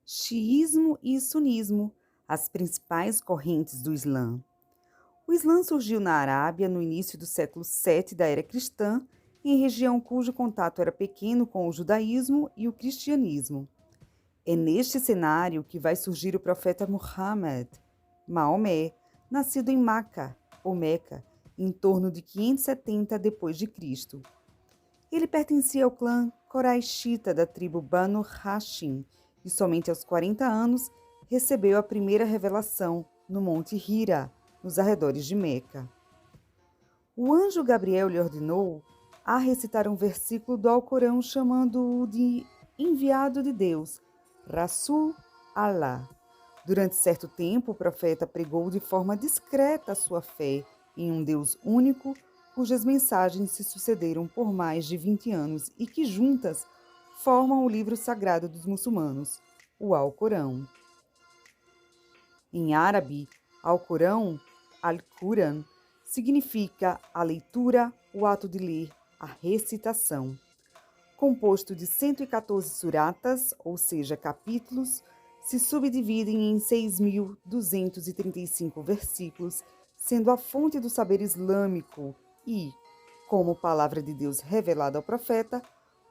Xiismo e sunismo, as principais correntes do Islã. O Islã surgiu na Arábia no início do século VII da era cristã, em região cujo contato era pequeno com o judaísmo e o cristianismo. É neste cenário que vai surgir o profeta Muhammad, Maomé, nascido em Maca, ou Meca, em torno de 570 depois de Cristo. Ele pertencia ao clã Coraixita da tribo Banu Hashim e somente aos 40 anos recebeu a primeira revelação no Monte Hira, nos arredores de Meca. O anjo Gabriel lhe ordenou a recitar um versículo do Alcorão chamando-o de enviado de Deus, Rasul Allah. Durante certo tempo, o profeta pregou de forma discreta a sua fé em um Deus único, cujas mensagens se sucederam por mais de 20 anos e que juntas formam o livro sagrado dos muçulmanos, o Alcorão. Em árabe, Alcorão, Al-Quran, significa a leitura, o ato de ler, a recitação. Composto de 114 suratas, ou seja, capítulos, se subdividem em 6.235 versículos, sendo a fonte do saber islâmico e, como palavra de Deus revelada ao profeta,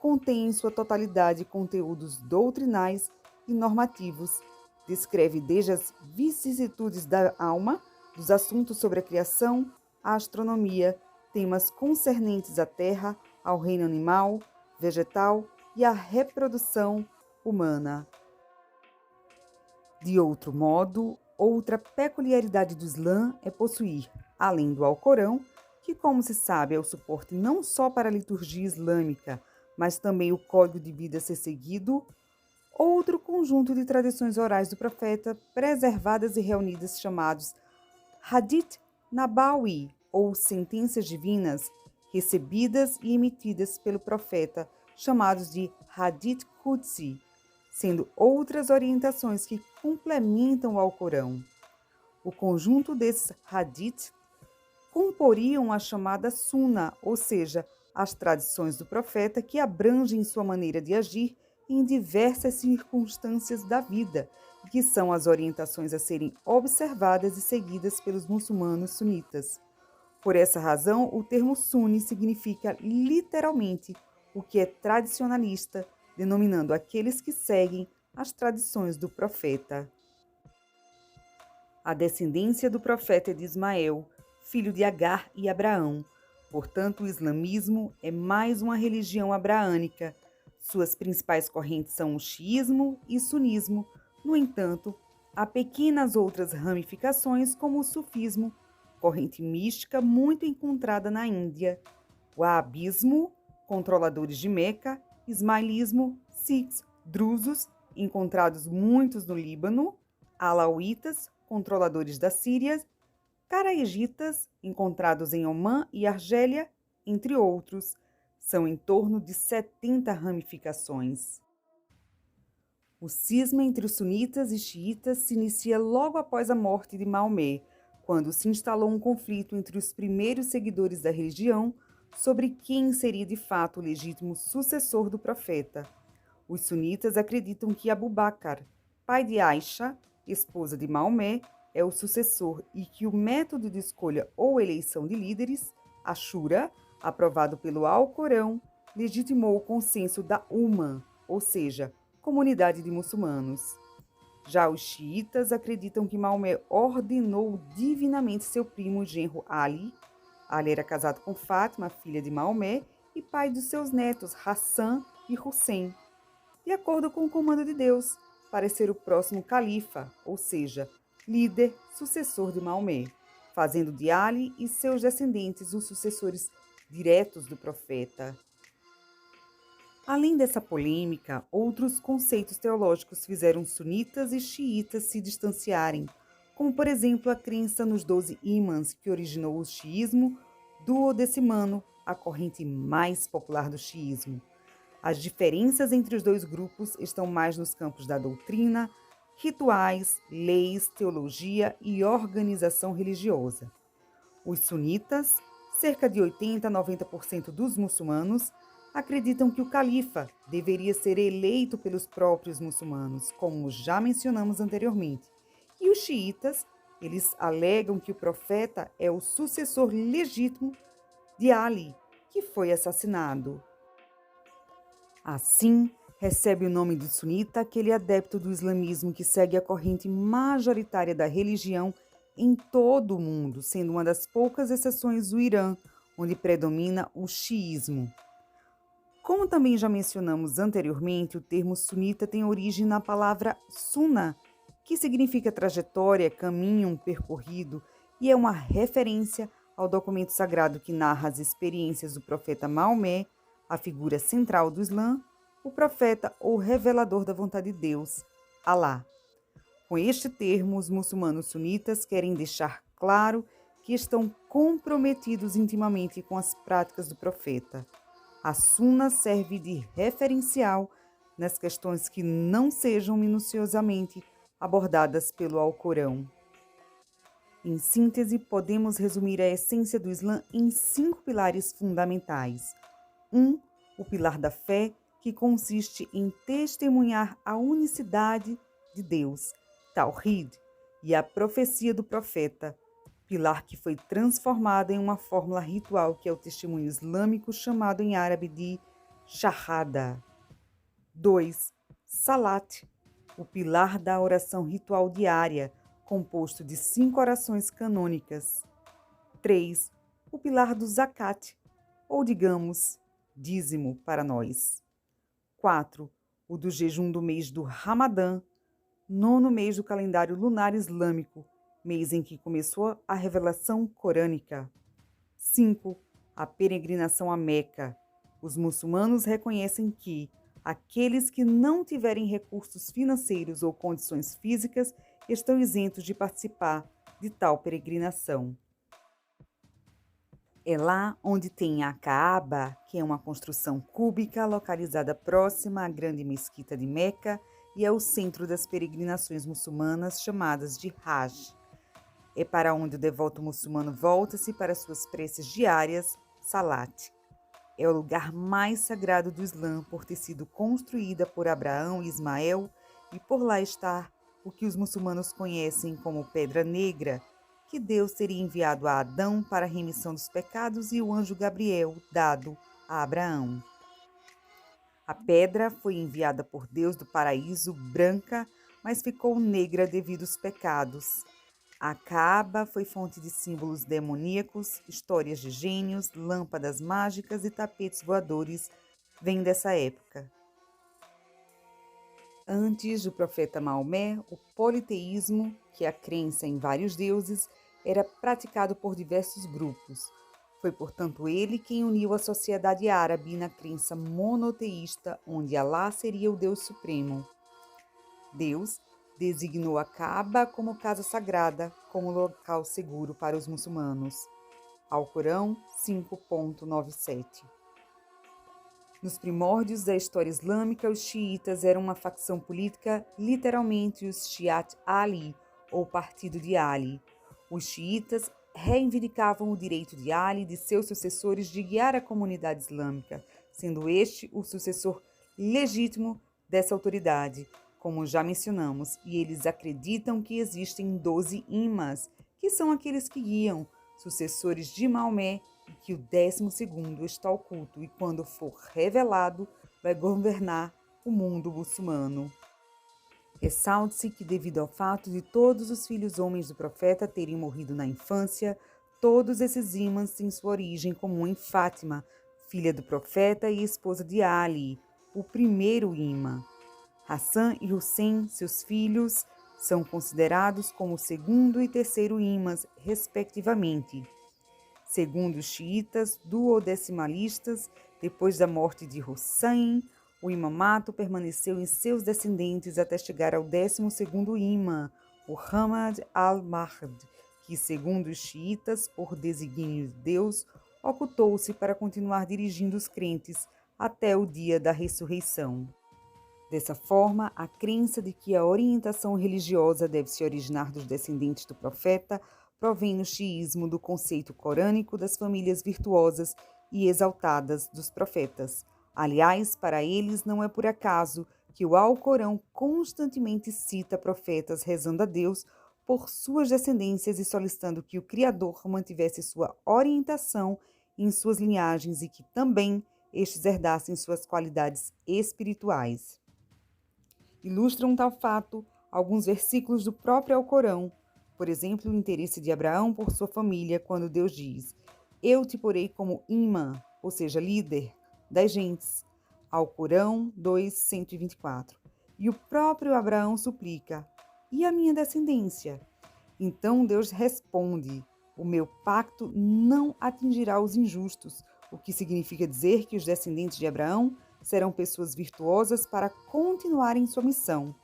contém em sua totalidade conteúdos doutrinais e normativos. Descreve desde as vicissitudes da alma, dos assuntos sobre a criação, a astronomia, temas concernentes à terra, ao reino animal, vegetal e à reprodução humana. De outro modo, outra peculiaridade do Islã é possuir, além do Alcorão, que, como se sabe, é o suporte não só para a liturgia islâmica, mas também o código de vida a ser seguido, outro conjunto de tradições orais do profeta, preservadas e reunidas, chamados Hadith Nabawi, ou sentenças divinas, recebidas e emitidas pelo profeta, chamados de Hadith Qudsi, sendo outras orientações que complementam o Alcorão. O conjunto desses hadith comporiam a chamada Sunna, ou seja, as tradições do profeta que abrangem sua maneira de agir em diversas circunstâncias da vida, e que são as orientações a serem observadas e seguidas pelos muçulmanos sunitas. Por essa razão, o termo Sunni significa literalmente o que é tradicionalista, denominando aqueles que seguem as tradições do profeta. A descendência do profeta é de Ismael, filho de Agar e Abraão. Portanto, o islamismo é mais uma religião abraânica. Suas principais correntes são o xiismo e sunismo. No entanto, há pequenas outras ramificações, como o sufismo, corrente mística muito encontrada na Índia, o wahabismo, controladores de Meca, ismailismo, sikhs, drusos, encontrados muitos no Líbano, alauítas, controladores da Síria, caraígitas, encontrados em Omã e Argélia, entre outros. São em torno de 70 ramificações. O cisma entre os sunitas e xiitas se inicia logo após a morte de Maomé, quando se instalou um conflito entre os primeiros seguidores da religião sobre quem seria de fato o legítimo sucessor do profeta. Os sunitas acreditam que Abu Bakr, pai de Aisha, esposa de Maomé, é o sucessor e que o método de escolha ou eleição de líderes, a Shura, aprovado pelo Alcorão, legitimou o consenso da Umma, ou seja, comunidade de muçulmanos. Já os xiitas acreditam que Maomé ordenou divinamente seu primo genro Ali. Ali era casado com Fátima, filha de Maomé, e pai dos seus netos Hassan e Hussein, de acordo com o comando de Deus, para ser o próximo califa, ou seja, líder, sucessor de Maomé, fazendo de Ali e seus descendentes os sucessores diretos do profeta. Além dessa polêmica, outros conceitos teológicos fizeram sunitas e xiitas se distanciarem, como, por exemplo, a crença nos 12 ímãs que originou o xiismo duodecimano, a corrente mais popular do xiismo. As diferenças entre os dois grupos estão mais nos campos da doutrina, rituais, leis, teologia e organização religiosa. Os sunitas, cerca de 80 a 90% dos muçulmanos, acreditam que o califa deveria ser eleito pelos próprios muçulmanos, como já mencionamos anteriormente. E os xiitas, eles alegam que o profeta é o sucessor legítimo de Ali, que foi assassinado. Assim, recebe o nome de sunita aquele adepto do islamismo que segue a corrente majoritária da religião em todo o mundo, sendo uma das poucas exceções o Irã, onde predomina o xiismo. Como também já mencionamos anteriormente, o termo sunita tem origem na palavra sunna, que significa trajetória, caminho percorrido, e é uma referência ao documento sagrado que narra as experiências do profeta Maomé, a figura central do Islã, o profeta ou revelador da vontade de Deus, Alá. Com este termo, os muçulmanos sunitas querem deixar claro que estão comprometidos intimamente com as práticas do profeta. A Sunna serve de referencial nas questões que não sejam minuciosamente abordadas pelo Alcorão. Em síntese, podemos resumir a essência do Islã em 5 pilares fundamentais. 1. O pilar da fé, que consiste em testemunhar a unicidade de Deus, Tawhid, e a profecia do profeta, pilar que foi transformado em uma fórmula ritual que é o testemunho islâmico chamado em árabe de Shahada. 2. Salat, o pilar da oração ritual diária, composto de 5 orações canônicas. 3. O pilar do Zakat, ou digamos, dízimo para nós. 4. O do jejum do mês do Ramadã, 9º mês do calendário lunar islâmico, mês em que começou a revelação corânica. 5. A peregrinação a Meca. Os muçulmanos reconhecem que aqueles que não tiverem recursos financeiros ou condições físicas estão isentos de participar de tal peregrinação. É lá onde tem a Kaaba, que é uma construção cúbica localizada próxima à grande mesquita de Meca e é o centro das peregrinações muçulmanas chamadas de Hajj. É para onde o devoto muçulmano volta-se para suas preces diárias, Salat. É o lugar mais sagrado do Islã por ter sido construída por Abraão e Ismael e por lá estar o que os muçulmanos conhecem como Pedra Negra, que Deus teria enviado a Adão para a remissão dos pecados e o anjo Gabriel dado a Abraão. A pedra foi enviada por Deus do paraíso branca, mas ficou negra devido aos pecados. A Kaaba foi fonte de símbolos demoníacos, histórias de gênios, lâmpadas mágicas e tapetes voadores, vem dessa época. Antes do profeta Maomé, o politeísmo, que é a crença em vários deuses, era praticado por diversos grupos. Foi, portanto, ele quem uniu a sociedade árabe na crença monoteísta, onde Alá seria o Deus Supremo. Deus designou a Kaaba como casa sagrada, como local seguro para os muçulmanos. Alcorão 5.97. Nos primórdios da história islâmica, os xiitas eram uma facção política, literalmente os Shiat Ali, ou Partido de Ali. Os xiitas reivindicavam o direito de Ali e de seus sucessores de guiar a comunidade islâmica, sendo este o sucessor legítimo dessa autoridade, como já mencionamos, e eles acreditam que existem 12 imãs, que são aqueles que guiam, sucessores de Maomé, e que o 12º está oculto e, quando for revelado, vai governar o mundo muçulmano. Ressalte-se que, devido ao fato de todos os filhos homens do profeta terem morrido na infância, todos esses imãs têm sua origem comum em Fátima, filha do profeta e esposa de Ali, o primeiro imã. Hassan e Hussein, seus filhos, são considerados como o segundo e terceiro imãs, respectivamente. Segundo os xiitas duodecimalistas, depois da morte de Hussein, o imamato permaneceu em seus descendentes até chegar ao 12º imã, Muhammad al-Mahdi, que, segundo os xiitas, por desígnio de Deus, ocultou-se para continuar dirigindo os crentes até o dia da ressurreição. Dessa forma, a crença de que a orientação religiosa deve se originar dos descendentes do profeta provém no xiismo do conceito corânico das famílias virtuosas e exaltadas dos profetas. Aliás, para eles não é por acaso que o Alcorão constantemente cita profetas rezando a Deus por suas descendências e solicitando que o Criador mantivesse sua orientação em suas linhagens e que também estes herdassem suas qualidades espirituais. Ilustram tal fato alguns versículos do próprio Alcorão, por exemplo, o interesse de Abraão por sua família, quando Deus diz: Eu te porei como imã, ou seja, líder das gentes. Alcorão 2:124. E o próprio Abraão suplica: E a minha descendência? Então Deus responde: O meu pacto não atingirá os injustos, o que significa dizer que os descendentes de Abraão serão pessoas virtuosas para continuarem sua missão.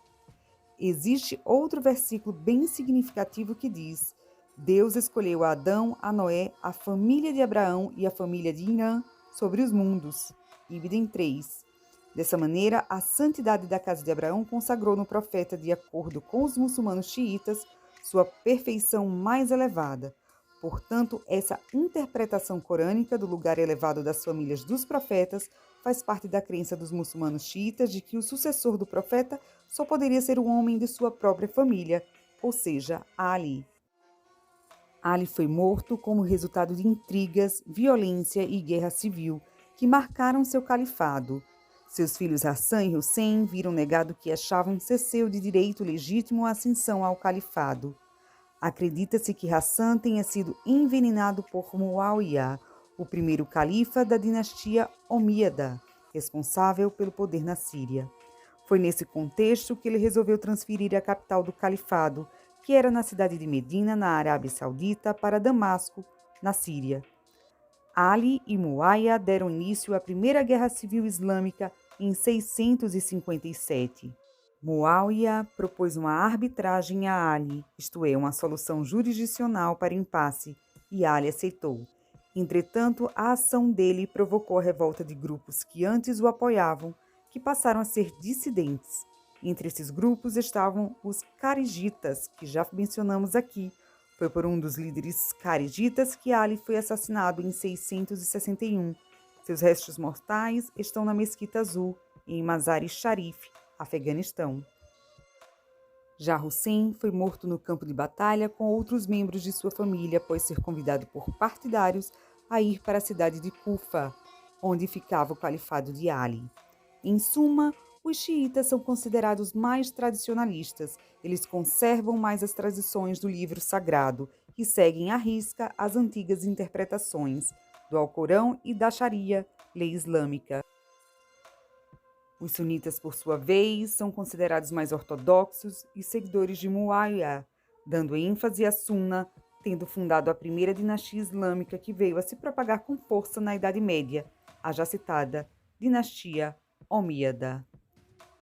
Existe outro versículo bem significativo que diz: Deus escolheu a Adão, a Noé, a família de Abraão e a família de Irã sobre os mundos. Ibidem 3. Dessa maneira, a santidade da casa de Abraão consagrou no profeta, de acordo com os muçulmanos xiitas, sua perfeição mais elevada. Portanto, essa interpretação corânica do lugar elevado das famílias dos profetas faz parte da crença dos muçulmanos xiitas de que o sucessor do profeta só poderia ser um homem de sua própria família, ou seja, Ali. Ali foi morto como resultado de intrigas, violência e guerra civil que marcaram seu califado. Seus filhos Hassan e Hussein viram negado o que achavam ser seu de direito legítimo a ascensão ao califado. Acredita-se que Hassan tenha sido envenenado por Muawiyah, o primeiro califa da dinastia Omíada, responsável pelo poder na Síria. Foi nesse contexto que ele resolveu transferir a capital do califado, que era na cidade de Medina, na Arábia Saudita, para Damasco, na Síria. Ali e Muawiyah deram início à Primeira Guerra Civil Islâmica em 657. Muawiyah propôs uma arbitragem a Ali, isto é, uma solução jurisdicional para impasse, e Ali aceitou. Entretanto, a ação dele provocou a revolta de grupos que antes o apoiavam, que passaram a ser dissidentes. Entre esses grupos estavam os Kharijitas, que já mencionamos aqui. Foi por um dos líderes Kharijitas que Ali foi assassinado em 661. Seus restos mortais estão na Mesquita Azul, em Mazar-e-Sharif, Afeganistão. Já Hussein foi morto no campo de batalha com outros membros de sua família após ser convidado por partidários a ir para a cidade de Kufa, onde ficava o califado de Ali. Em suma, os xiitas são considerados mais tradicionalistas. Eles conservam mais as tradições do livro sagrado e seguem à risca as antigas interpretações do Alcorão e da Sharia, lei islâmica. Os sunitas, por sua vez, são considerados mais ortodoxos e seguidores de Muawiyah, dando ênfase à Sunna, tendo fundado a primeira dinastia islâmica que veio a se propagar com força na Idade Média, a já citada dinastia Omíada.